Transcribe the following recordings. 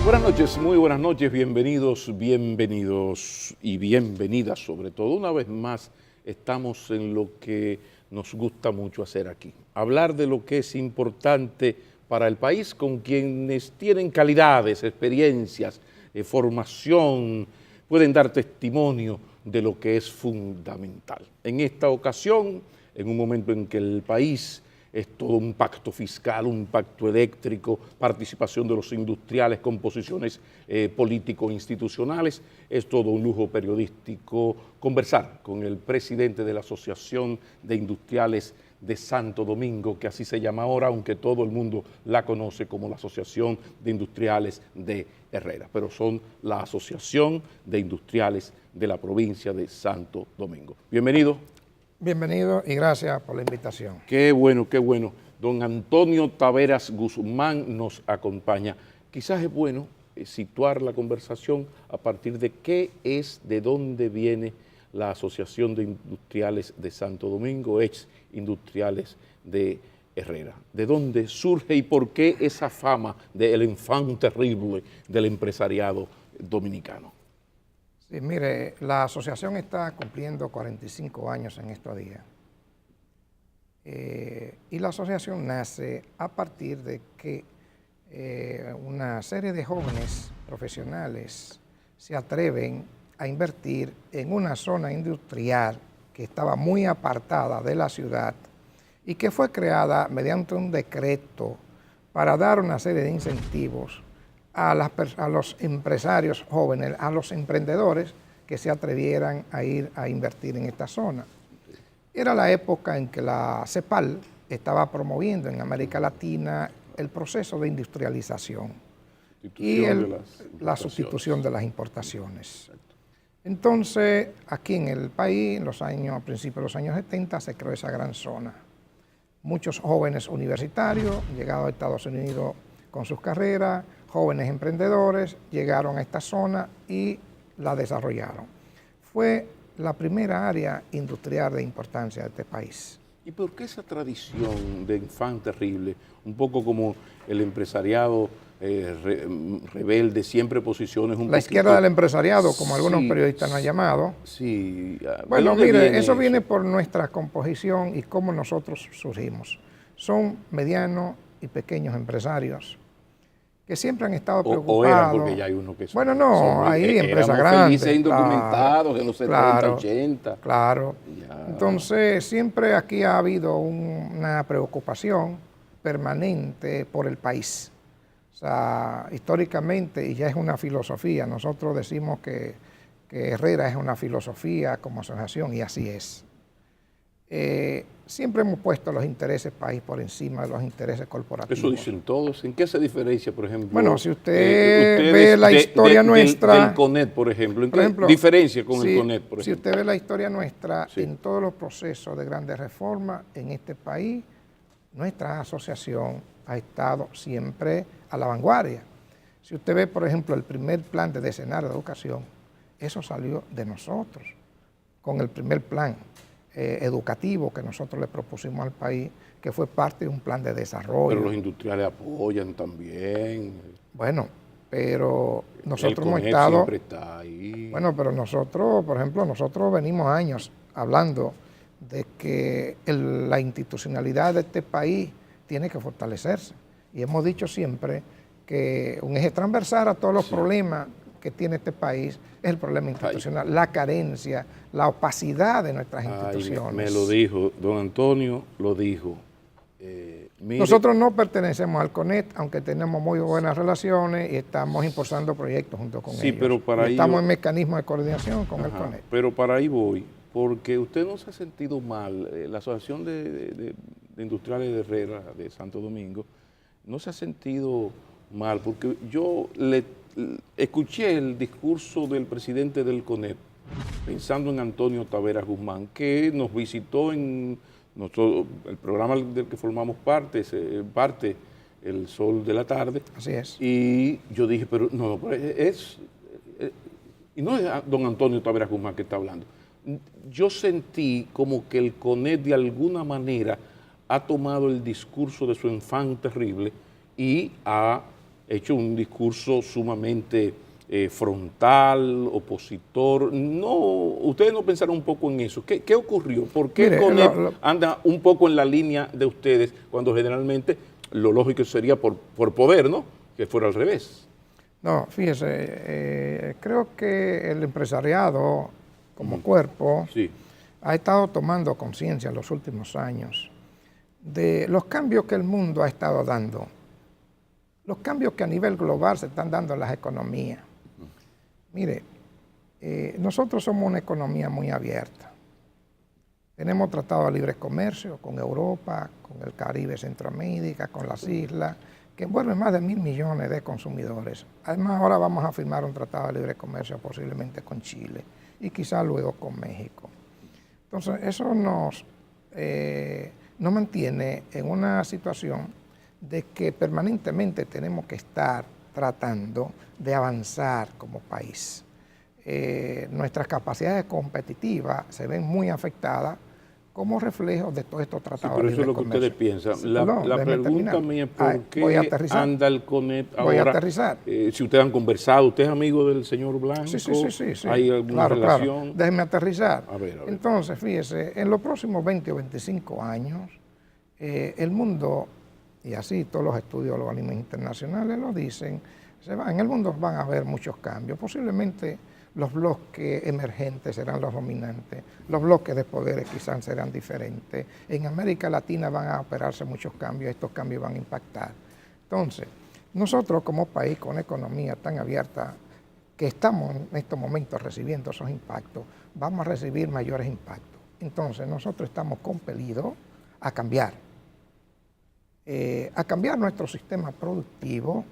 Buenas noches, muy buenas noches, bienvenidos y bienvenidas sobre todo. Una vez más estamos en lo que nos gusta mucho hacer aquí, hablar de lo que es importante para el país con quienes tienen calidades, experiencias, formación, pueden dar testimonio de lo que es fundamental. En esta ocasión, en un momento en que el país es todo un pacto fiscal, un pacto eléctrico, participación de los industriales con posiciones político-institucionales. Es todo un lujo periodístico conversar con el presidente de la Asociación de Industriales de Santo Domingo, que así se llama ahora, aunque todo el mundo la conoce como la Asociación de Industriales de Herrera, pero son la Asociación de Industriales de la provincia de Santo Domingo. Bienvenido. Bienvenido y gracias por la invitación. Qué bueno, qué bueno. Don Antonio Taveras Guzmán nos acompaña. Quizás es bueno situar la conversación a partir de qué es, de dónde viene la Asociación de Industriales de Santo Domingo, ex Industriales de Herrera. ¿De dónde surge y por qué esa fama del enfant terrible del empresariado dominicano? Sí, mire, la asociación está cumpliendo 45 años en estos días. Y la asociación nace a partir de que una serie de jóvenes profesionales se atreven a invertir en una zona industrial que estaba muy apartada de la ciudad y que fue creada mediante un decreto para dar una serie de incentivos a los empresarios jóvenes, a los emprendedores que se atrevieran a ir a invertir en esta zona. Era la época en que la CEPAL estaba promoviendo en América Latina el proceso de industrialización y la sustitución de las importaciones. Entonces, aquí en el país, a principios de los años 70, se creó esa gran zona. Muchos jóvenes universitarios llegados a Estados Unidos con sus carreras, jóvenes emprendedores llegaron a esta zona y la desarrollaron. Fue la primera área industrial de importancia de este país. ¿Y por qué esa tradición de enfant terrible? Un poco como el empresariado rebelde, siempre posiciones la izquierda del empresariado, como algunos periodistas nos han llamado. Sí. Bueno, mire, eso viene por nuestra composición y cómo nosotros surgimos. Son medianos y pequeños empresarios que siempre han estado preocupados. O eran, porque ya hay uno que son. Bueno, no, hay empresas grandes. Felices, indocumentados, en los 70, 80. Claro. Ya. Entonces, siempre aquí ha habido una preocupación permanente por el país. O sea, históricamente, y ya es una filosofía, nosotros decimos que Herrera es una filosofía como asociación, y así es. Siempre hemos puesto los intereses país por encima de los intereses corporativos. Eso dicen todos. ¿En qué se diferencia, por ejemplo? Bueno, si usted ve la historia nuestra... Del CONET, por ejemplo. ¿En qué diferencia con el CONET, por ejemplo? Si usted ve la historia nuestra, en todos los procesos de grandes reformas en este país, nuestra asociación ha estado siempre a la vanguardia. Si usted ve, por ejemplo, el primer plan de decenal de educación, eso salió de nosotros, con el primer plan educativo que nosotros le propusimos al país, que fue parte de un plan de desarrollo. Pero los industriales apoyan también. Bueno, pero nosotros el hemos estado... siempre está ahí. Bueno, pero nosotros, por ejemplo, nosotros venimos años hablando de que la institucionalidad de este país tiene que fortalecerse. Y hemos dicho siempre que un eje transversal a todos los problemas que tiene este país es el problema institucional, la carencia, la opacidad de nuestras instituciones. Me lo dijo, don Antonio lo dijo. Nosotros no pertenecemos al CONET, aunque tenemos muy buenas relaciones y estamos impulsando proyectos junto con ellos. Pero para estamos en mecanismos de coordinación con el CONET. Pero para ahí voy, porque usted no se ha sentido mal, la Asociación de Industriales de Herrera de Santo Domingo, no se ha sentido mal, porque yo escuché el discurso del presidente del CONET, pensando en Antonio Taveras Guzmán, que nos visitó en nosotros, el programa del que formamos parte, El Sol de la Tarde. Así es. Y yo dije, pero no, y no es don Antonio Taveras Guzmán que está hablando. Yo sentí como que el CONET de alguna manera ha tomado el discurso de su enfant terrible y ha hecho un discurso sumamente frontal, opositor. No, ustedes no pensaron un poco en eso. ¿Qué ocurrió? ¿Por qué el CONET anda un poco en la línea de ustedes cuando generalmente lo lógico sería por poder, ¿no? Que fuera al revés. No, fíjese, creo que el empresariado como cuerpo sí. ha estado tomando conciencia en los últimos años de los cambios que el mundo ha estado dando, los cambios que a nivel global se están dando en las economías. Mire, nosotros somos una economía muy abierta. Tenemos tratado de libre comercio con Europa, con el Caribe, Centroamérica, con las islas, que envuelve más de 1.000 millones de consumidores. Además, ahora vamos a firmar un tratado de libre comercio posiblemente con Chile y quizá luego con México. Entonces, eso nos mantiene en una situación de que permanentemente tenemos que estar tratando de avanzar como país. Nuestras capacidades competitivas se ven muy afectadas como reflejo de todos estos tratados de libre comercio. Pero eso es lo que ustedes piensan. La pregunta mía es por qué anda el CONET ahora. Voy a aterrizar. Si ustedes han conversado, ¿usted es amigo del señor Blanco? Sí. ¿Hay alguna relación? Claro. Déjeme aterrizar. A ver. Entonces, fíjese, en los próximos 20 o 25 años, el mundo, y así todos los estudios de los organismos internacionales lo dicen, en el mundo van a haber muchos cambios. Posiblemente los bloques emergentes serán los dominantes, los bloques de poderes quizás serán diferentes. En América Latina van a operarse muchos cambios, estos cambios van a impactar. Entonces, nosotros como país con una economía tan abierta que estamos en estos momentos recibiendo esos impactos, vamos a recibir mayores impactos. Entonces, nosotros estamos compelidos a cambiar nuestro sistema productivo,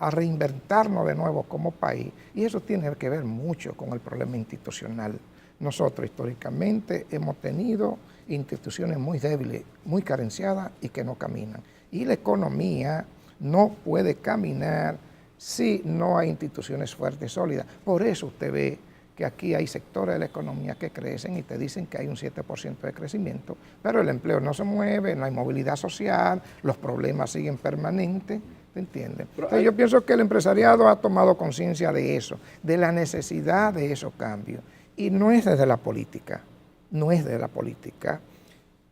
a reinventarnos de nuevo como país, y eso tiene que ver mucho con el problema institucional. Nosotros históricamente hemos tenido instituciones muy débiles, muy carenciadas y que no caminan. Y la economía no puede caminar si no hay instituciones fuertes y sólidas. Por eso usted ve que aquí hay sectores de la economía que crecen y te dicen que hay un 7% de crecimiento, pero el empleo no se mueve, no hay movilidad social, los problemas siguen permanentes. ¿Te entiendes? Entonces, yo pienso que el empresariado ha tomado conciencia de eso, de la necesidad de esos cambios. Y no es desde la política,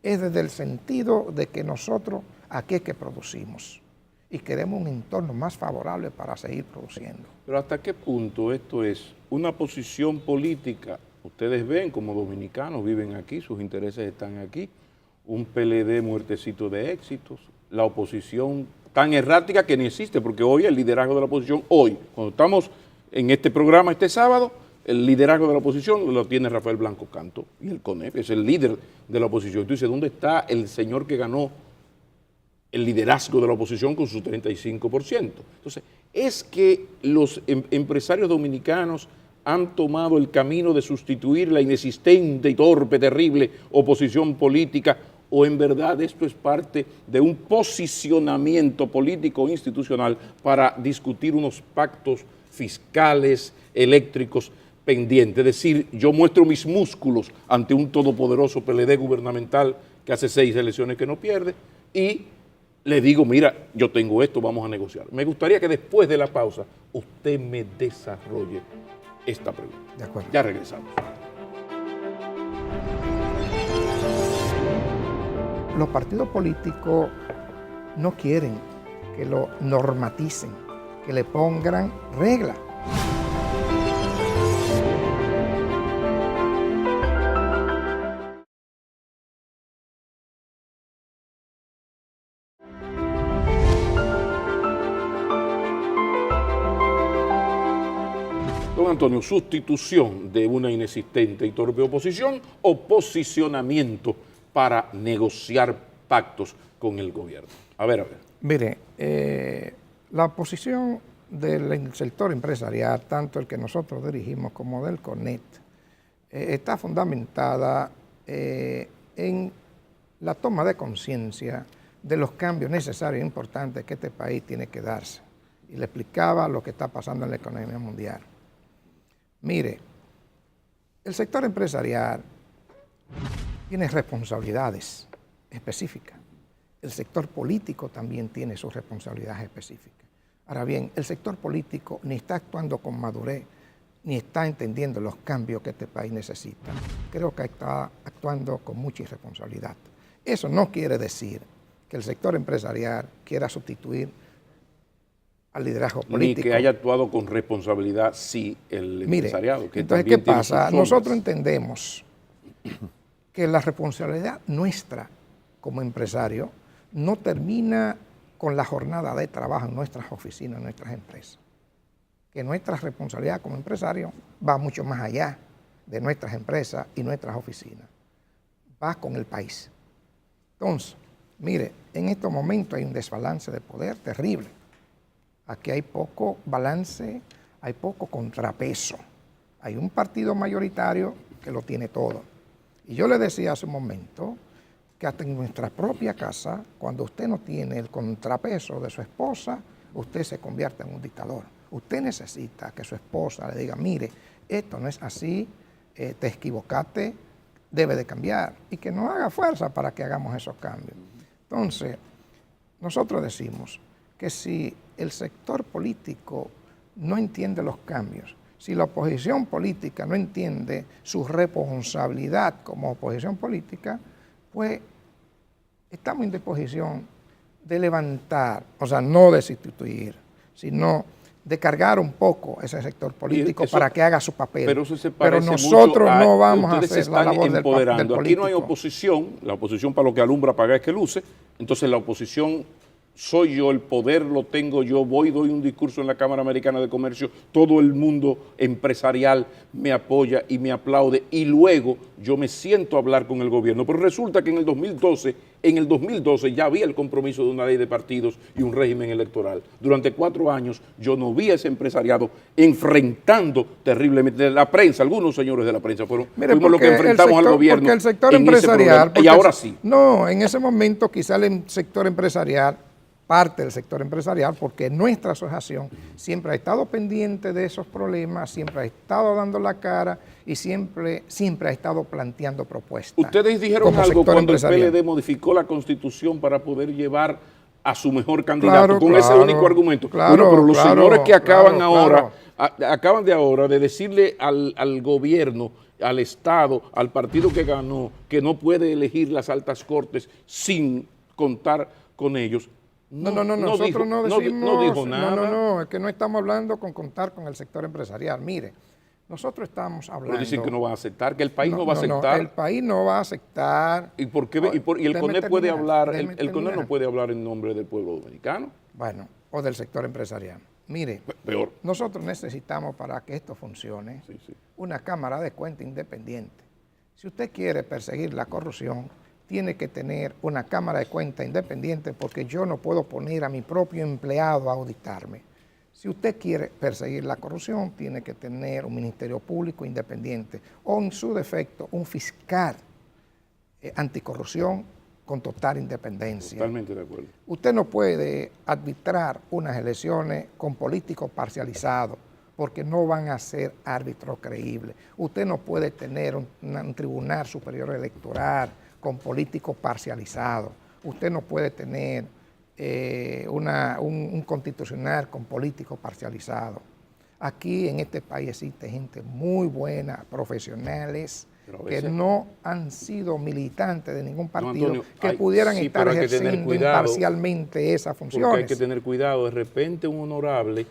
es desde el sentido de que nosotros aquí es que producimos y queremos un entorno más favorable para seguir produciendo. Pero ¿hasta qué punto esto es una posición política? Ustedes ven como dominicanos, viven aquí, sus intereses están aquí, un PLD muertecito de éxitos, la oposición tan errática que ni existe, porque hoy el liderazgo de la oposición, cuando estamos en este programa este sábado, el liderazgo de la oposición lo tiene Rafael Blanco Canto y el CONEP es el líder de la oposición. Tú dices, ¿dónde está el señor que ganó el liderazgo de la oposición con su 35%? Entonces, es que los empresarios dominicanos han tomado el camino de sustituir la inexistente y torpe, terrible oposición política, o en verdad esto es parte de un posicionamiento político institucional para discutir unos pactos fiscales, eléctricos pendientes. Es decir, yo muestro mis músculos ante un todopoderoso PLD gubernamental que hace 6 elecciones que no pierde y le digo, mira, yo tengo esto, vamos a negociar. Me gustaría que después de la pausa usted me desarrolle esta pregunta. De acuerdo. Ya regresamos. Los partidos políticos no quieren que lo normaticen, que le pongan reglas. Don Antonio, sustitución de una inexistente y torpe oposición o posicionamiento para negociar pactos con el gobierno. A ver. Mire, la posición del sector empresarial, tanto el que nosotros dirigimos como del CONET, está fundamentada en la toma de conciencia de los cambios necesarios e importantes que este país tiene que darse. Y le explicaba lo que está pasando en la economía mundial. Mire, el sector empresarial tiene responsabilidades específicas. El sector político también tiene sus responsabilidades específicas. Ahora bien, el sector político ni está actuando con madurez, ni está entendiendo los cambios que este país necesita. Creo que está actuando con mucha irresponsabilidad. Eso no quiere decir que el sector empresarial quiera sustituir al liderazgo político. Ni que haya actuado con responsabilidad, sí, el empresariado. Que entonces, ¿qué pasa? Nosotros entendemos que la responsabilidad nuestra como empresario no termina con la jornada de trabajo en nuestras oficinas, en nuestras empresas. Que nuestra responsabilidad como empresario va mucho más allá de nuestras empresas y nuestras oficinas. Va con el país. Entonces, mire, en estos momentos hay un desbalance de poder terrible. Aquí hay poco balance, hay poco contrapeso. Hay un partido mayoritario que lo tiene todo. Y yo le decía hace un momento que hasta en nuestra propia casa, cuando usted no tiene el contrapeso de su esposa, usted se convierte en un dictador. Usted necesita que su esposa le diga, mire, esto no es así, te equivocaste, debe de cambiar. Y que no haga fuerza para que hagamos esos cambios. Entonces, nosotros decimos que si el sector político no entiende los cambios, si la oposición política no entiende su responsabilidad como oposición política, pues estamos en disposición de levantar, o sea, no de sustituir, sino de cargar un poco ese sector político para que haga su papel. Pero eso se parece nosotros mucho no vamos a hacer la labor del político. Aquí no hay oposición, la oposición para lo que alumbra, paga es que luce, entonces la oposición soy yo, el poder lo tengo yo, voy, doy un discurso en la Cámara Americana de Comercio, todo el mundo empresarial me apoya y me aplaude y luego yo me siento a hablar con el gobierno. Pero resulta que en el 2012 ya había el compromiso de una ley de partidos y un régimen electoral. Durante 4 años yo no vi a ese empresariado enfrentando terriblemente la prensa, algunos señores de la prensa fuimos los que enfrentamos al gobierno. Porque el sector empresarial, y ahora sí. No, en ese momento quizá el sector empresarial, parte del sector empresarial, porque nuestra asociación siempre ha estado pendiente de esos problemas, siempre ha estado dando la cara y siempre ha estado planteando propuestas. Ustedes dijeron algo cuando el PLD modificó la Constitución para poder llevar a su mejor candidato, con ese único argumento. Pero los señores que acaban ahora de decirle al gobierno, al Estado, al partido que ganó, que no puede elegir las altas cortes sin contar con ellos. Nosotros no decimos, no dijo nada. es que no estamos hablando con contar con el sector empresarial. Mire, nosotros estamos hablando... Pero dicen que no va a aceptar, que el país no va a aceptar. No, el país no va a aceptar. ¿Y por qué? ¿Y el CONE puede hablar, el CONE no puede hablar en nombre del pueblo dominicano? Bueno, o del sector empresarial. Mire, peor. Nosotros necesitamos para que esto funcione una Cámara de Cuentas independiente. Si usted quiere perseguir la corrupción, tiene que tener una Cámara de Cuentas independiente porque yo no puedo poner a mi propio empleado a auditarme. Si usted quiere perseguir la corrupción, tiene que tener un Ministerio Público independiente o, en su defecto, un fiscal anticorrupción con total independencia. Totalmente de acuerdo. Usted no puede arbitrar unas elecciones con políticos parcializados porque no van a ser árbitros creíbles. Usted no puede tener un Tribunal Superior Electoral con políticos parcializados. Usted no puede tener un constitucional con políticos parcializados. Aquí en este país existe gente muy buena, profesionales, que no han sido militantes de ningún partido, Antonio, que pudieran estar ejerciendo imparcialmente esas funciones. Porque hay que tener cuidado, de repente un honorable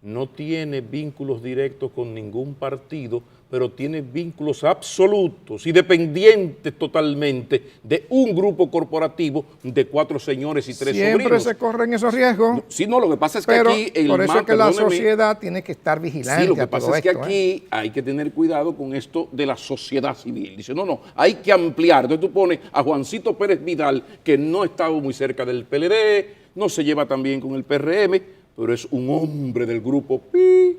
no tiene vínculos directos con ningún partido, pero tiene vínculos absolutos y dependientes totalmente de un grupo corporativo de 4 señores y 3 sobrinos. Siempre se corren esos riesgos. Sí, no, lo que pasa es que aquí... Por eso es que la sociedad tiene que estar vigilante. Sí, lo que pasa es que aquí hay que tener cuidado con esto de la sociedad civil. Dice, no, hay que ampliar. Entonces tú pones a Juancito Pérez Vidal, que no estaba muy cerca del PLD, no se lleva tan bien con el PRM, pero es un hombre del grupo PI.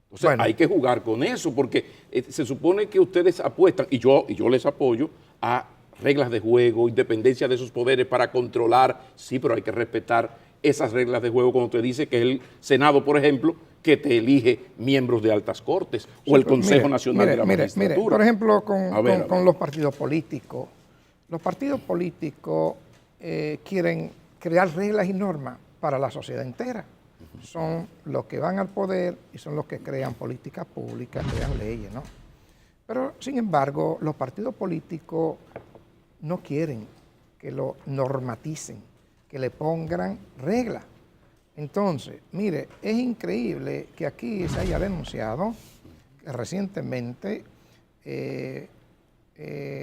O sea, hay que jugar con eso, porque se supone que ustedes apuestan, y yo les apoyo, a reglas de juego, independencia de esos poderes para controlar, sí, pero hay que respetar esas reglas de juego cuando te dice que es el Senado, por ejemplo, que te elige miembros de altas cortes o el Consejo Nacional de la Magistratura. Por ejemplo, A ver. con los partidos políticos. Los partidos políticos quieren crear reglas y normas para la sociedad entera. Son los que van al poder y son los que crean políticas públicas, crean leyes, ¿no? Pero, sin embargo, los partidos políticos no quieren que lo normaticen, que le pongan reglas. Entonces, mire, es increíble que aquí se haya denunciado que recientemente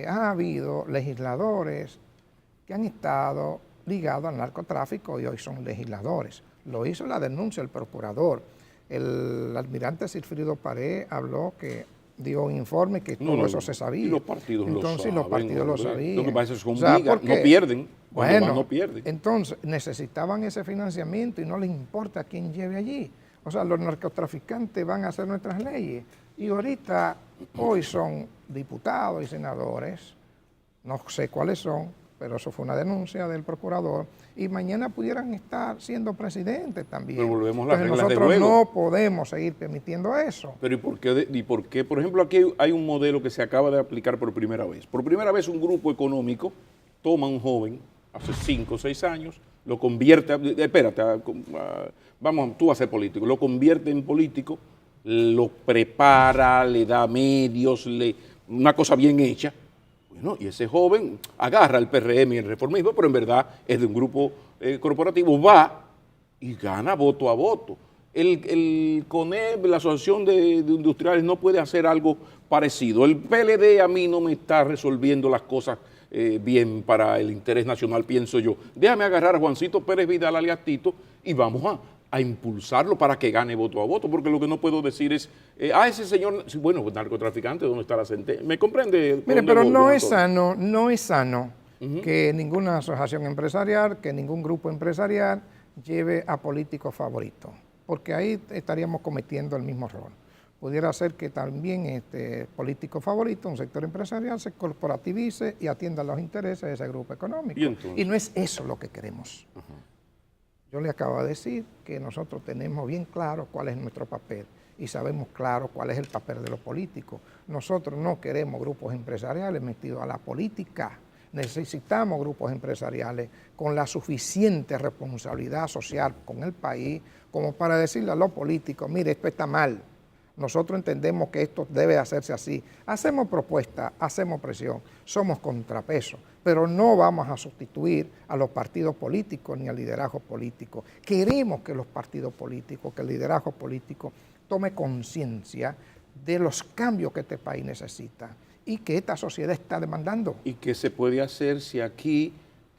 ha habido legisladores que han estado ligados al narcotráfico y hoy son legisladores. Lo hizo la denuncia el procurador. El almirante Silfrido Pared habló que dio un informe que todo eso se sabía. Y los partidos entonces, lo saben. Los partidos lo sabían. Lo que pasa es que porque, no pierden. Bueno, no pierden. Entonces necesitaban ese financiamiento y no les importa a quién lleve allí. O sea, los narcotraficantes van a hacer nuestras leyes. Y ahorita, hoy son diputados y senadores, no sé cuáles son, pero eso fue una denuncia del procurador, y mañana pudieran estar siendo presidentes también. Pero volvemos a las reglas de nosotros juego. no podemos seguir permitiendo eso. Pero ¿y por qué? Por ejemplo, aquí hay un modelo que se acaba de aplicar por primera vez. Por primera vez un grupo económico toma a un joven, hace 5 o 6 años, lo convierte, vamos, tú vas a ser político, lo convierte en político, lo prepara, le da medios, una cosa bien hecha. Bueno, y ese joven agarra el PRM y el reformismo, pero en verdad es de un grupo corporativo, va y gana voto a voto. El CONEP, la Asociación de Industriales, no puede hacer algo parecido. El PLD a mí no me está resolviendo las cosas bien para el interés nacional, pienso yo. Déjame agarrar a Juancito Pérez Vidal alias Tito y vamos a impulsarlo para que gane voto a voto, porque lo que no puedo decir es, ese señor, bueno, narcotraficante, ¿dónde está la sentencia? ¿Me comprende? Mire, pero no es sano que ninguna asociación empresarial, que ningún grupo empresarial lleve a políticos favoritos, porque ahí estaríamos cometiendo el mismo error. Pudiera ser que también político favorito, un sector empresarial, se corporativice y atienda los intereses de ese grupo económico. Y no es eso lo que queremos. Yo le acabo de decir que nosotros tenemos bien claro cuál es nuestro papel y sabemos claro cuál es el papel de los políticos. Nosotros no queremos grupos empresariales metidos a la política. Necesitamos grupos empresariales con la suficiente responsabilidad social con el país como para decirle a los políticos, mire, esto está mal. Nosotros entendemos que esto debe hacerse así. Hacemos propuestas, hacemos presión, somos contrapeso, pero no vamos a sustituir a los partidos políticos ni al liderazgo político. Queremos que los partidos políticos, que el liderazgo político tome conciencia de los cambios que este país necesita y que esta sociedad está demandando. ¿Y qué se puede hacer si aquí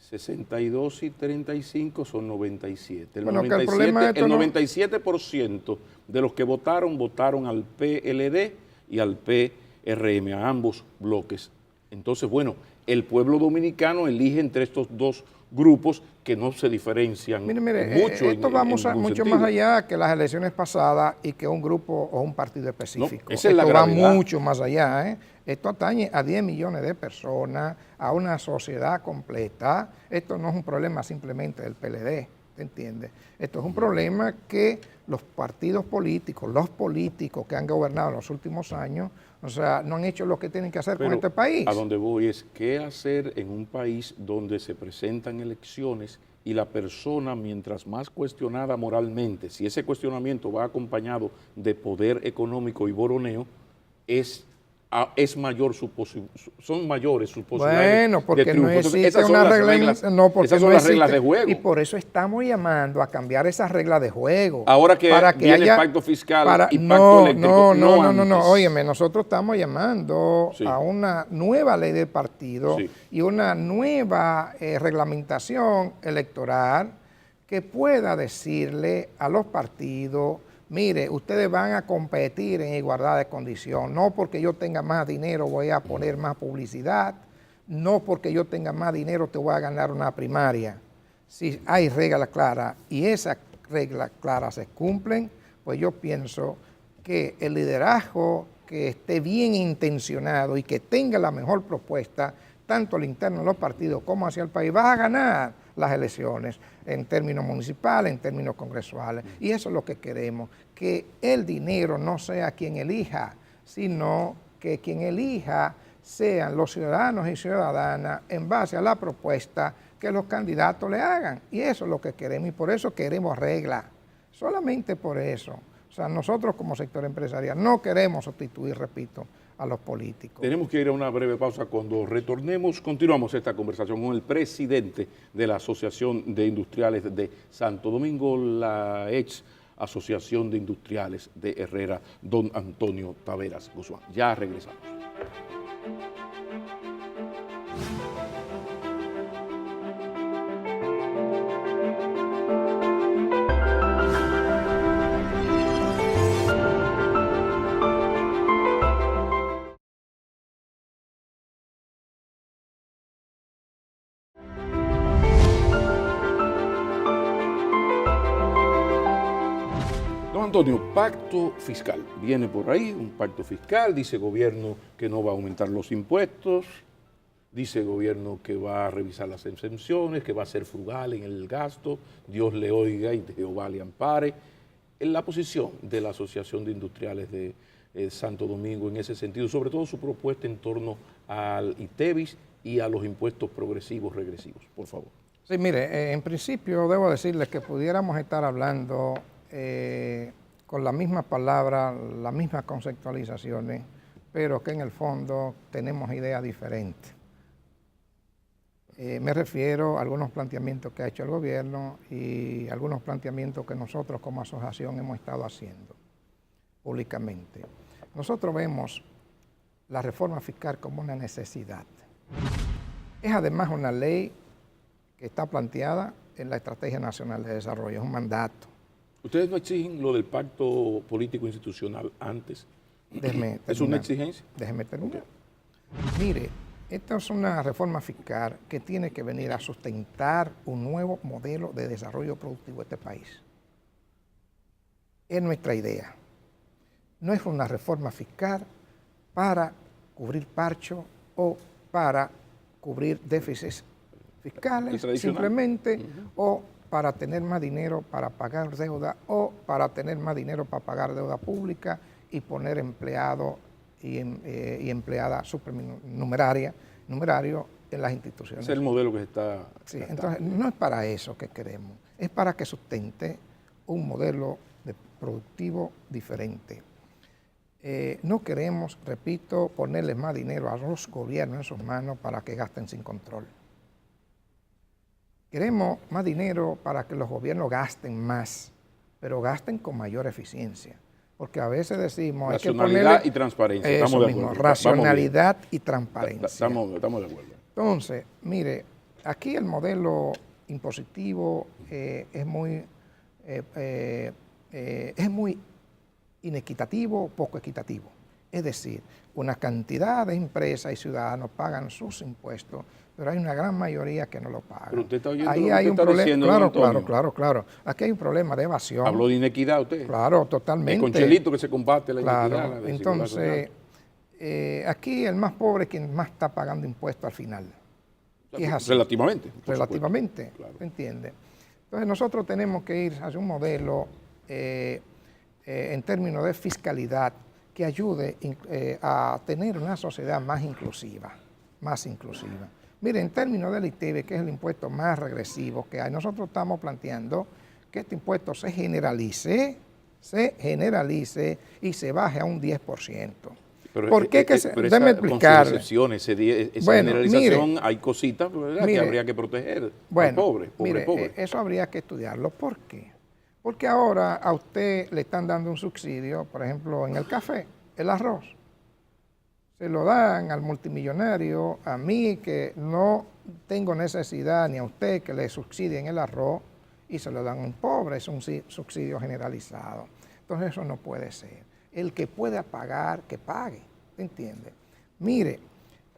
62 y 35 son 97? El 97% de los que votaron al PLD y al PRM, a ambos bloques. Entonces, bueno, el pueblo dominicano elige entre estos dos grupos que no se diferencian mucho. Esto va mucho más allá que las elecciones pasadas y que un grupo o un partido específico. No, esa es la esto va gravedad. mucho más allá. Esto atañe a 10 millones de personas, a una sociedad completa. Esto no es un problema simplemente del PLD, ¿te entiendes? Esto es un problema que los partidos políticos, los políticos que han gobernado en los últimos años, o sea, no han hecho lo que tienen que hacer con este país. A donde voy es qué hacer en un país donde se presentan elecciones y la persona, mientras más cuestionada moralmente, si ese cuestionamiento va acompañado de poder económico y boroneo, son mayores sus posibilidades. Bueno, porque de triunfo. no existe Esas son una las regla, reglas, esas son las reglas de juego. Y por eso estamos llamando a cambiar esas reglas de juego. Ahora que viene el pacto fiscal y pacto eléctrico, no, óyeme, nosotros estamos llamando a una nueva ley del partido y una nueva reglamentación electoral que pueda decirle a los partidos, mire, ustedes van a competir en igualdad de condición. No porque yo tenga más dinero voy a poner más publicidad. No porque yo tenga más dinero te voy a ganar una primaria. Si hay reglas claras y esas reglas claras se cumplen, pues yo pienso que el liderazgo que esté bien intencionado y que tenga la mejor propuesta tanto al interno de los partidos como hacia el país, vas a ganar las elecciones en términos municipales, en términos congresuales. Y eso es lo que queremos, que el dinero no sea quien elija, sino que quien elija sean los ciudadanos y ciudadanas en base a la propuesta que los candidatos le hagan. Y eso es lo que queremos, y por eso queremos reglas, solamente por eso. O sea, nosotros como sector empresarial no queremos sustituir, repito, a los políticos. Tenemos que ir a una breve pausa. Cuando retornemos, continuamos esta conversación con el presidente de la Asociación de Industriales de Santo Domingo, la ex Asociación de Industriales de Herrera, don Antonio Taveras Guzmán. Ya regresamos. Don Antonio, pacto fiscal. Viene por ahí un pacto fiscal, dice gobierno que no va a aumentar los impuestos, dice gobierno que va a revisar las exenciones, que va a ser frugal en el gasto, Dios le oiga y Jehová le ampare. En la posición de la Asociación de Industriales de Santo Domingo en ese sentido, sobre todo su propuesta en torno al ITEVIS y a los impuestos progresivos, regresivos, por favor. Sí, mire, en principio debo decirles que pudiéramos estar hablando con la misma palabra, las mismas conceptualizaciones, pero que en el fondo tenemos ideas diferentes. Me refiero a algunos planteamientos que ha hecho el gobierno y algunos planteamientos que nosotros como asociación hemos estado haciendo públicamente. Nosotros vemos la reforma fiscal como una necesidad. Es además una ley que está planteada en la Estrategia Nacional de Desarrollo, es un mandato. ¿Ustedes no exigen lo del pacto político institucional antes? ¿Es una exigencia? Déjeme terminar. Okay. Mire, esta es una reforma fiscal que tiene que venir a sustentar un nuevo modelo de desarrollo productivo de este país. Es nuestra idea. No es una reforma fiscal para cubrir parchos o para cubrir déficits fiscales, simplemente, o para tener más dinero para pagar deuda o para tener más dinero para pagar deuda pública y poner empleado y empleada numerario en las instituciones. Ese es el modelo que se está... Sí, entonces no es para eso que queremos, es para que sustente un modelo productivo diferente. No queremos, repito, ponerles más dinero a los gobiernos en sus manos para que gasten sin control. Queremos más dinero para que los gobiernos gasten más, pero gasten con mayor eficiencia. Porque a veces decimos... Racionalidad y transparencia. Estamos de acuerdo. Racionalidad y transparencia. Estamos de acuerdo. Entonces, mire, aquí el modelo impositivo es muy inequitativo, poco equitativo. Es decir, una cantidad de empresas y ciudadanos pagan sus impuestos, pero hay una gran mayoría que no lo pagan. Pero usted está oyendo ahí lo que hay un está problema. diciendo, Claro. Aquí hay un problema de evasión. Habló de inequidad usted. Claro, totalmente. Con Chelito que se combate la inequidad. Claro, entonces, aquí el más pobre es quien más está pagando impuestos al final. Y es así. Relativamente. Relativamente, claro. ¿se entiende? Entonces nosotros tenemos que ir hacia un modelo en términos de fiscalidad que ayude a tener una sociedad más inclusiva. Mire, en términos del ITEVIS, que es el impuesto más regresivo que hay, nosotros estamos planteando que este impuesto se generalice y se baje a un 10%. Pero, ¿por qué? Déjeme explicar. Con sus excepciones, esa generalización, mire, hay cositas, ¿verdad?, que habría que proteger. Bueno, pobre. Eso habría que estudiarlo. ¿Por qué? Porque ahora a usted le están dando un subsidio, por ejemplo, en el café, el arroz. Se lo dan al multimillonario, a mí que no tengo necesidad, ni a usted que le subsidien el arroz, y se lo dan a un pobre, es un subsidio generalizado. Entonces eso no puede ser. El que pueda pagar, que pague, ¿entiende? Mire...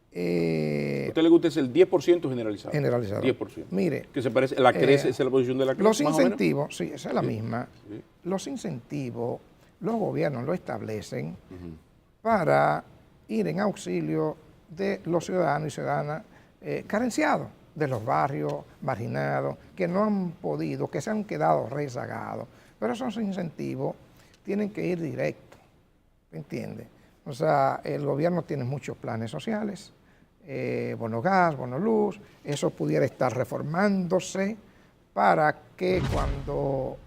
¿A usted le gusta es el 10% generalizado? Generalizado. 10%. Mire... ¿Que se parece, la crece, esa es la posición de la clase? Los incentivos, sí, esa es la misma. Sí. Los incentivos, los gobiernos lo establecen para ir en auxilio de los ciudadanos y ciudadanas carenciados, de los barrios marginados, que no han podido, que se han quedado rezagados. Pero esos incentivos tienen que ir directos, ¿entiendes? O sea, el gobierno tiene muchos planes sociales, bono gas, bono luz, eso pudiera estar reformándose para que cuando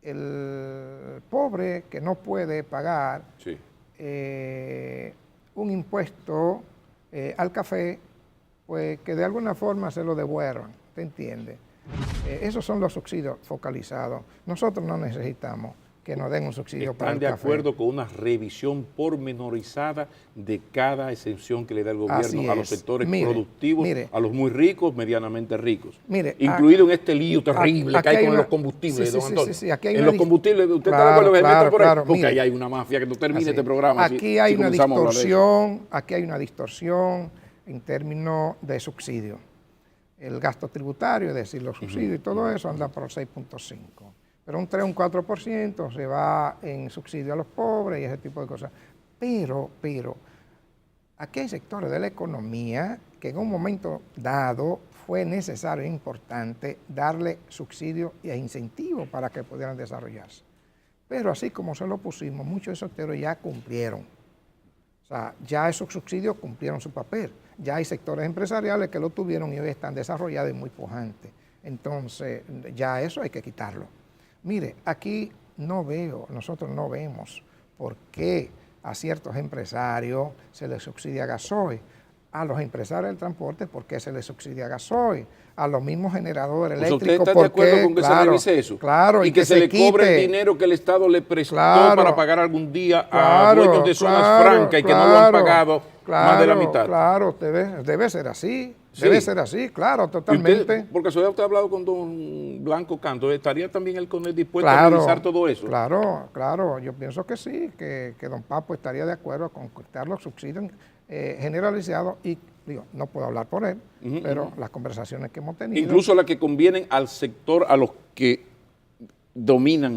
el pobre que no puede pagar Sí. un impuesto al café, pues que de alguna forma se lo devuelvan, ¿te entiendes? Esos son los subsidios focalizados. Nosotros no necesitamos que nos den un subsidio para el ¿Están de café. acuerdo con una revisión pormenorizada de cada exención que le da el gobierno a los sectores productivos, mire, a los muy ricos, medianamente ricos? Mire, incluido en este lío terrible que hay con los combustibles, don Antonio. Aquí hay en los combustibles, ¿usted está de acuerdo que se meta por ahí? Porque ahí hay una mafia que no termine este programa. Aquí hay una distorsión en términos de subsidio. El gasto tributario, es decir, los subsidios y todo eso anda por 6.5. Pero un 3 o un 4% se va en subsidio a los pobres y ese tipo de cosas. Pero, aquí hay sectores de la economía que en un momento dado fue necesario e importante darle subsidio e incentivo para que pudieran desarrollarse. Pero así como se lo pusimos, muchos de esos sectores ya cumplieron. O sea, ya esos subsidios cumplieron su papel. Ya hay sectores empresariales que lo tuvieron y hoy están desarrollados y muy pujantes. Entonces, ya eso hay que quitarlo. Mire, aquí nosotros no vemos por qué a ciertos empresarios se les subsidia gasoil, a los empresarios del transporte por qué se les subsidia gasoil, a los mismos generadores eléctricos. ¿Usted está de acuerdo con que se revise eso? Claro, y que se le cobre el dinero que el Estado le prestó para pagar algún día a dueños de zonas francas y que no lo han pagado más de la mitad. Claro, debe ser así. Debe ser así, claro, totalmente. Usted, por casualidad usted ha hablado con don Blanco Canto, ¿estaría también el CONED dispuesto a revisar todo eso? Claro, yo pienso que sí, que don Papo estaría de acuerdo con quitar los subsidios generalizados y, digo, no puedo hablar por él, pero las conversaciones que hemos tenido. Incluso las que convienen al sector a los que domina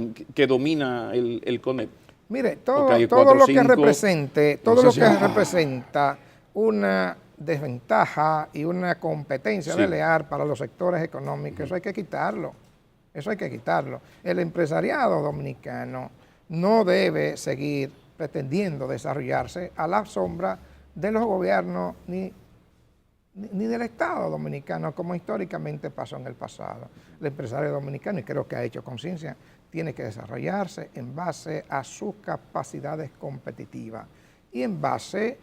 el CONED. Mire, todo lo que representa una desventaja y una competencia desleal para los sectores económicos, eso hay que quitarlo. Eso hay que quitarlo. El empresariado dominicano no debe seguir pretendiendo desarrollarse a la sombra de los gobiernos ni del Estado dominicano, como históricamente pasó en el pasado. El empresario dominicano, y creo que ha hecho conciencia, tiene que desarrollarse en base a sus capacidades competitivas y en base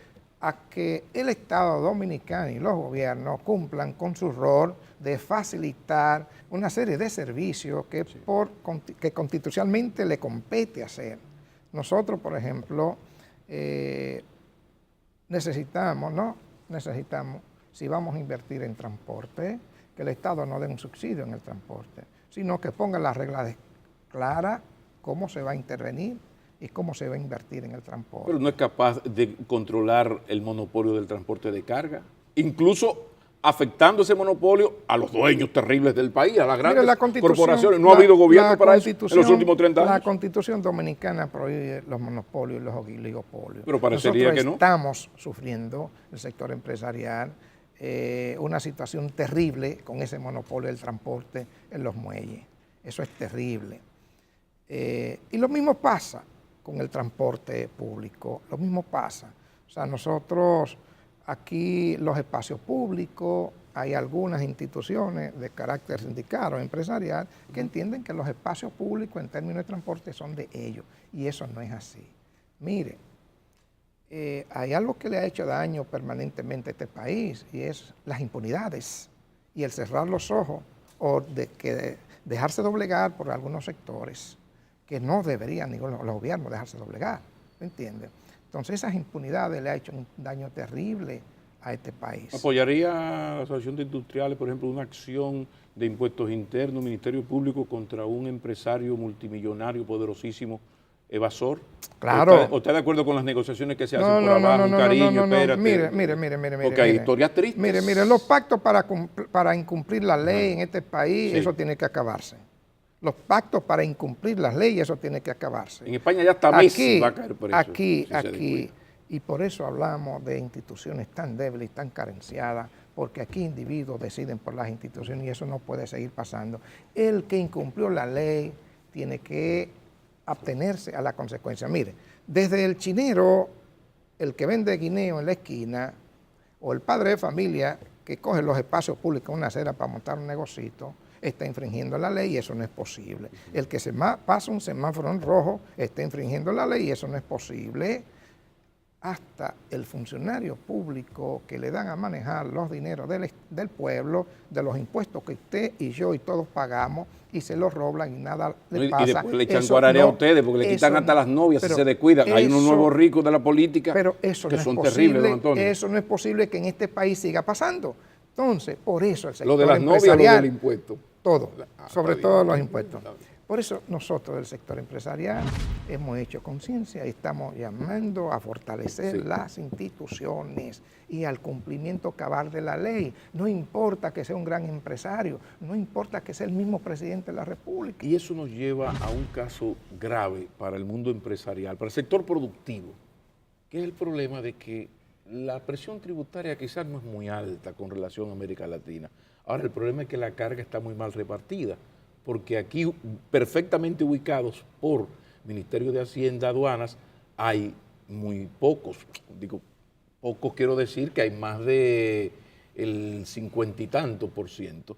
a que el Estado dominicano y los gobiernos cumplan con su rol de facilitar una serie de servicios que constitucionalmente le compete hacer. Nosotros, por ejemplo, necesitamos, si vamos a invertir en transporte, que el Estado no dé un subsidio en el transporte, sino que ponga las reglas claras, cómo se va a intervenir y cómo se va a invertir en el transporte. Pero no es capaz de controlar el monopolio del transporte de carga, incluso afectando ese monopolio a los dueños terribles del país, a las grandes corporaciones. No ha habido gobierno para eso en los últimos 30 años. La Constitución dominicana prohíbe los monopolios y los oligopolios. Pero parecería que no. Estamos sufriendo, el sector empresarial, una situación terrible con ese monopolio del transporte en los muelles. Eso es terrible. Y lo mismo pasa con el transporte público, lo mismo pasa. O sea, nosotros aquí los espacios públicos, hay algunas instituciones de carácter sindical o empresarial que entienden que los espacios públicos en términos de transporte son de ellos, y eso no es así. Mire, hay algo que le ha hecho daño permanentemente a este país, y es las impunidades y el cerrar los ojos o dejarse doblegar por algunos sectores que no deberían ni los gobiernos dejarse doblegar, ¿me entiendes? Entonces esas impunidades le ha hecho un daño terrible a este país. ¿Apoyaría a la Asociación de Industriales, por ejemplo, una acción de impuestos internos, Ministerio Público, contra un empresario multimillonario, poderosísimo, evasor? Claro. ¿O está de acuerdo con las negociaciones que se hacen por abajo? Un cariño, espérate. Mire. Porque hay historias tristes. Mire, los pactos para incumplir la ley en este país, eso tiene que acabarse. Los pactos para incumplir las leyes, eso tiene que acabarse. En España ya está Messi va a caer por eso. Aquí, y por eso hablamos de instituciones tan débiles y tan carenciadas, porque aquí individuos deciden por las instituciones y eso no puede seguir pasando. El que incumplió la ley tiene que abstenerse a la consecuencia. Mire, desde el chinero, el que vende guineo en la esquina, o el padre de familia que coge los espacios públicos, una acera para montar un negocito, está infringiendo la ley y eso no es posible. El que pasa un semáforo en rojo está infringiendo la ley y eso no es posible. Hasta el funcionario público que le dan a manejar los dineros del pueblo, de los impuestos que usted y yo y todos pagamos, y se los roban y nada le pasa. Y después le echan guarare a ustedes porque le quitan hasta las novias si se descuidan. Hay unos nuevos ricos de la política pero eso que no son es posible, terribles, don Antonio. eso no es posible que en este país siga pasando. Entonces, por eso el sector Lo de las novias, lo del impuesto. Todo, sobre todo los impuestos. Por eso nosotros del sector empresarial hemos hecho conciencia y estamos llamando a fortalecer las instituciones y al cumplimiento cabal de la ley. No importa que sea un gran empresario, no importa que sea el mismo presidente de la República. Y eso nos lleva a un caso grave para el mundo empresarial, para el sector productivo, que es el problema de que la presión tributaria quizás no es muy alta con relación a América Latina. Ahora, el problema es que la carga está muy mal repartida, porque aquí, perfectamente ubicados por Ministerio de Hacienda, aduanas, hay muy pocos. Digo, pocos quiero decir que hay más de el 50 y tanto %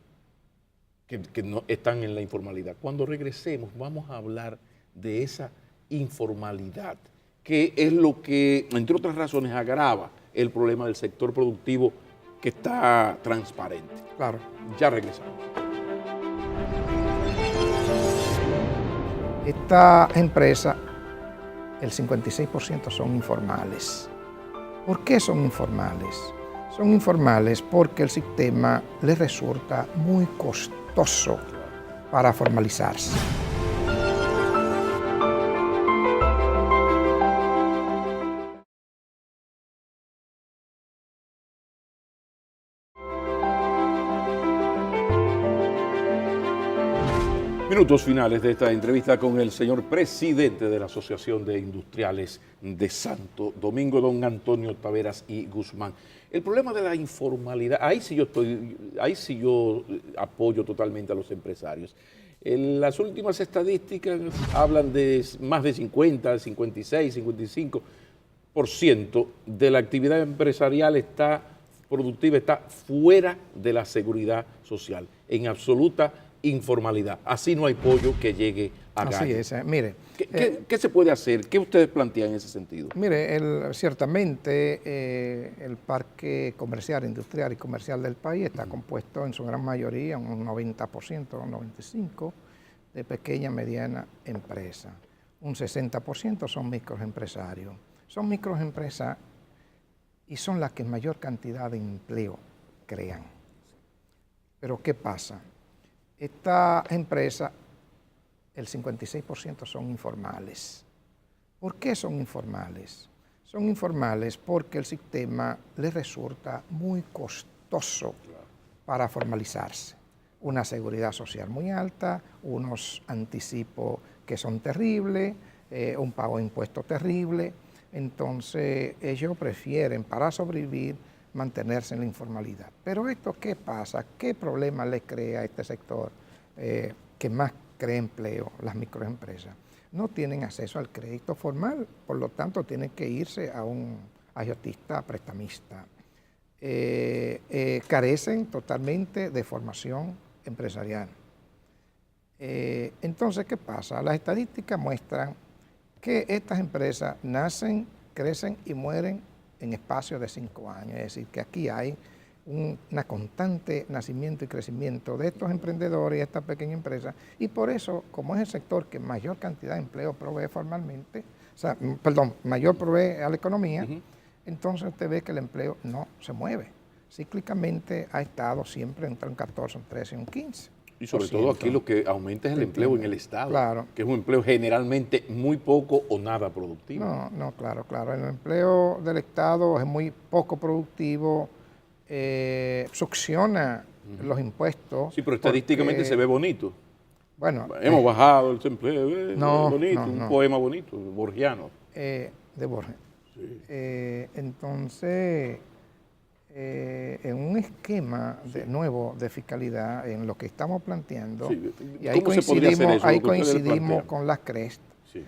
que no están en la informalidad. Cuando regresemos vamos a hablar de esa informalidad, que es lo que, entre otras razones, agrava el problema del sector productivo que está transparente. Claro. Ya regresamos. Esta empresa, el 56% son informales. ¿Por qué son informales? Son informales porque el sistema les resulta muy costoso para formalizarse. Minutos finales de esta entrevista con el señor presidente de la Asociación de Industriales de Santo Domingo, don Antonio Taveras y Guzmán. El problema de la informalidad, ahí sí yo apoyo totalmente a los empresarios. En las últimas estadísticas hablan de más de 50, 56, 55% de la actividad empresarial productiva está fuera de la seguridad social, en absoluta informalidad. Así no hay pollo que llegue a gallo. Así es. Mire. ¿Qué se puede hacer? ¿Qué ustedes plantean en ese sentido? Mire, ciertamente el parque comercial, industrial y comercial del país está compuesto en su gran mayoría, un 90%, un 95%, de pequeña y mediana empresa. Un 60% son microempresarios. Son microempresas y son las que mayor cantidad de empleo crean. Pero ¿qué pasa? Esta empresa, el 56% son informales. ¿Por qué son informales? Son informales porque el sistema les resulta muy costoso para formalizarse. Una seguridad social muy alta, unos anticipos que son terribles, un pago de impuestos terrible. Entonces ellos prefieren, para sobrevivir, mantenerse en la informalidad. Pero esto, ¿qué pasa? ¿Qué problema le crea a este sector que más crea empleo, las microempresas? No tienen acceso al crédito formal, por lo tanto tienen que irse a un agiotista prestamista. Carecen totalmente de formación empresarial. Entonces, ¿qué pasa? Las estadísticas muestran que estas empresas nacen, crecen y mueren en espacio de 5 años. Es decir, que aquí hay una constante nacimiento y crecimiento de estos emprendedores y estas pequeñas empresas. Y por eso, como es el sector que mayor cantidad de empleo provee formalmente, mayor provee a la economía, entonces usted ve que el empleo no se mueve. Cíclicamente ha estado siempre entre un 14, un 13 y un 15%. Y sobre todo aquí lo que aumenta es el empleo en el Estado, claro, que es un empleo generalmente muy poco o nada productivo. No, claro. El empleo del Estado es muy poco productivo, succiona los impuestos. Sí, pero estadísticamente se ve bonito. Bueno, hemos bajado el empleo, bonito, un poema bonito, borgiano. De Borges. Sí. Entonces, en un esquema nuevo de fiscalidad en lo que estamos planteando, Sí. y ahí ¿Cómo se podría hacer eso, lo que ustedes coincidimos plantean? con las CREST, Sí.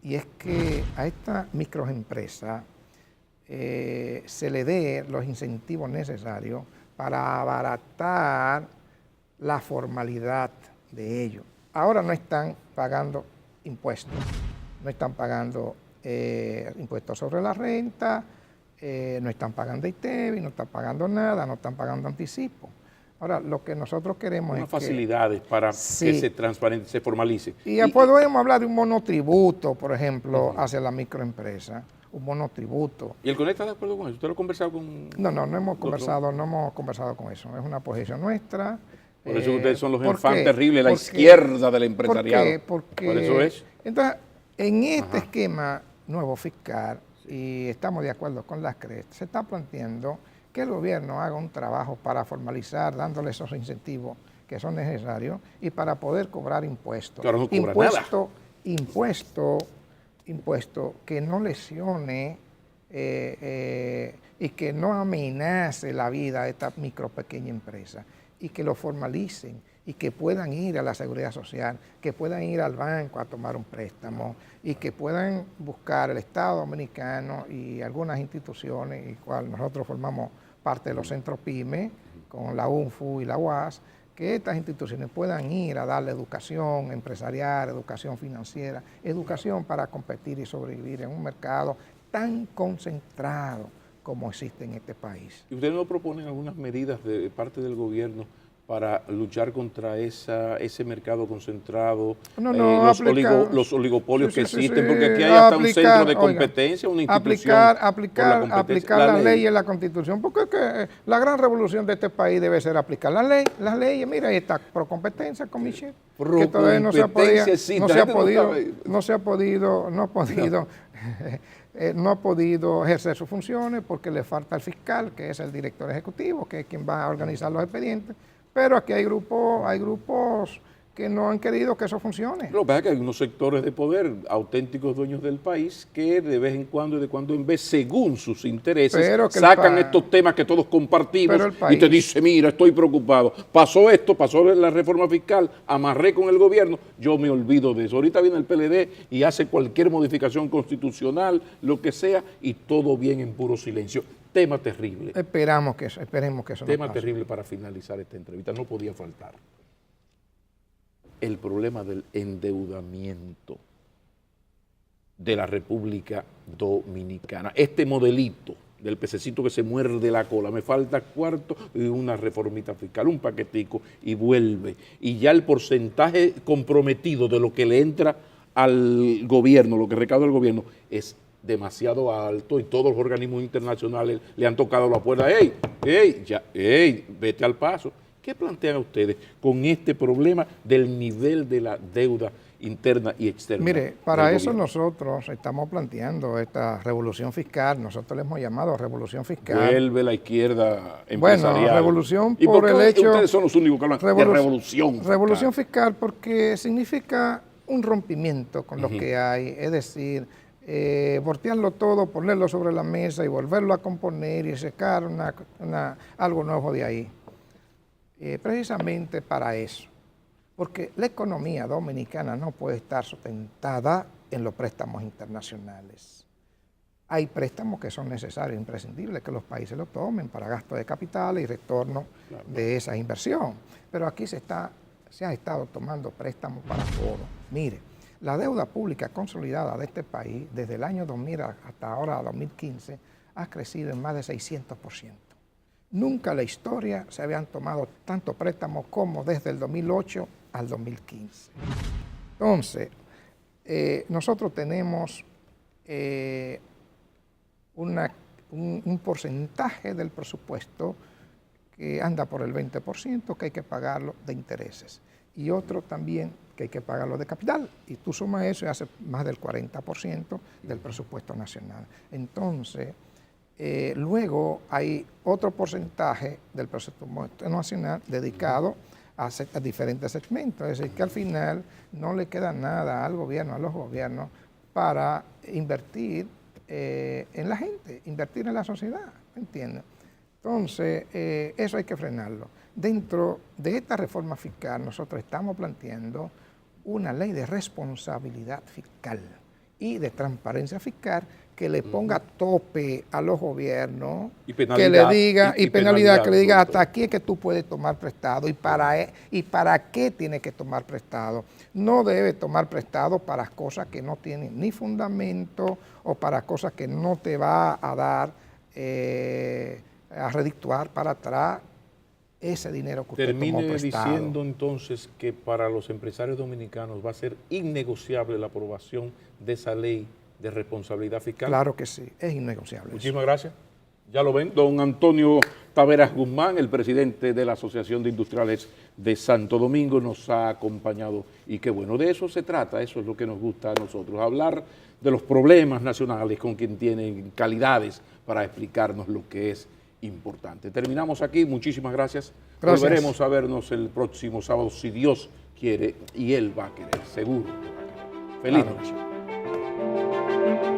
y es que a esta microempresa se le dé los incentivos necesarios para abaratar la formalidad de ellos. Ahora no están pagando impuestos, no están pagando impuestos sobre la renta, no están pagando ITEVI, no están pagando nada, no están pagando anticipo. Ahora, lo que nosotros queremos Unas es facilidades para sí, que se transparente, se formalice. y ya podemos hablar de un monotributo, por ejemplo, hacia la microempresa, un monotributo. ¿Y el CONE está de acuerdo con eso? ¿Usted lo ha conversado con...? No hemos conversado con eso, es una posición nuestra. Por eso ustedes son los ¿Por enfants qué? terribles, la Porque- izquierda del empresariado. ¿Por qué? Por eso es. Entonces, en este esquema nuevo fiscal, y estamos de acuerdo con las CREST, se está planteando que el gobierno haga un trabajo para formalizar, dándole esos incentivos que son necesarios y para poder cobrar impuestos. Claro, no cobra nada. Impuesto que no lesione y que no amenace la vida de esta micro pequeña empresa, y que lo formalicen y que puedan ir a la seguridad social, que puedan ir al banco a tomar un préstamo y que puedan buscar el Estado Dominicano y algunas instituciones, y cual nosotros formamos parte de los centros PYME con la UNFU y la UAS, que estas instituciones puedan ir a darle educación empresarial, educación financiera, educación para competir y sobrevivir en un mercado tan concentrado como existe en este país. ¿Y ustedes no proponen algunas medidas de parte del gobierno para luchar contra ese mercado concentrado, los oligopolios que existen? Porque aquí hay hasta un centro de competencia, una institución. Aplicar la ley en la Constitución, porque es que la gran revolución de este país debe ser aplicar las leyes. Mira, ahí está Procompetencia con Michelle, que todavía no ha podido ejercer sus funciones porque le falta el fiscal, que es el director ejecutivo, que es quien va a organizar los expedientes. Pero aquí hay grupos que no han querido que eso funcione. Lo que pasa es que hay unos sectores de poder, auténticos dueños del país, que de vez en cuando y de cuando en vez, según sus intereses, sacan estos temas que todos compartimos y te dice, mira, estoy preocupado. Pasó esto, pasó la reforma fiscal, amarré con el gobierno, yo me olvido de eso. Ahorita viene el PLD y hace cualquier modificación constitucional, lo que sea, y todo bien en puro silencio. Tema terrible. Esperemos que eso Tema no pase. terrible para finalizar esta entrevista. No podía faltar el problema del endeudamiento de la República Dominicana. Este modelito del pececito que se muerde la cola, me falta cuarto y una reformita fiscal, un paquetico y vuelve. Y ya el porcentaje comprometido de lo que le entra al gobierno, lo que recauda el gobierno, es demasiado alto y todos los organismos internacionales le han tocado la puerta. ¡Ey, vete al paso! ¿Qué plantean ustedes con este problema del nivel de la deuda interna y externa? Mire, para eso nosotros estamos planteando esta revolución fiscal. Nosotros le hemos llamado revolución fiscal. Vuelve la izquierda empresarial. Bueno, revolución ¿Y por el qué hecho... ustedes son los únicos que hablan de revolución fiscal? Revolución fiscal porque significa un rompimiento con lo que hay, es decir, voltearlo todo, ponerlo sobre la mesa y volverlo a componer y sacar algo nuevo de ahí. Precisamente para eso, porque la economía dominicana no puede estar sustentada en los préstamos internacionales. Hay préstamos que son necesarios, imprescindibles, que los países los tomen para gasto de capital y retorno de esa inversión. Pero aquí se ha estado tomando préstamos para todo. Mire, la deuda pública consolidada de este país, desde el año 2000 hasta ahora, 2015, ha crecido en más de 600%. Nunca en la historia se habían tomado tantos préstamos como desde el 2008 al 2015. Entonces, nosotros tenemos un porcentaje del presupuesto que anda por el 20%, que hay que pagarlo de intereses, y otro también que hay que pagarlo de capital, y tú sumas eso y hace más del 40% del presupuesto nacional. Entonces, luego hay otro porcentaje del presupuesto nacional dedicado a diferentes segmentos, es decir, que al final no le queda nada al gobierno, a los gobiernos, para invertir en la gente, invertir en la sociedad, ¿entiendes? Entonces, eso hay que frenarlo. Dentro de esta reforma fiscal, nosotros estamos planteando una ley de responsabilidad fiscal y de transparencia fiscal que le ponga tope a los gobiernos, Y penalidad, que le diga, y y penalidad, que le diga sobre hasta todo. aquí es que tú puedes tomar prestado y para qué tienes que tomar prestado. No debes tomar prestado para cosas que no tienen ni fundamento o para cosas que no te va a dar, a redituar para atrás ese dinero que usted tomó Termine prestado. diciendo entonces que para los empresarios dominicanos va a ser innegociable la aprobación de esa ley de responsabilidad fiscal. Claro que sí, es innegociable. Muchísimas gracias. Ya lo ven, don Antonio Taveras Guzmán, el presidente de la Asociación de Industriales de Santo Domingo, nos ha acompañado y qué bueno, de eso se trata, eso es lo que nos gusta a nosotros, hablar de los problemas nacionales con quien tienen calidades para explicarnos lo que es importante. Terminamos aquí, muchísimas gracias. Gracias. Volveremos a vernos el próximo sábado, si Dios quiere, y Él va a querer, seguro que va a querer. Feliz Claro. noche.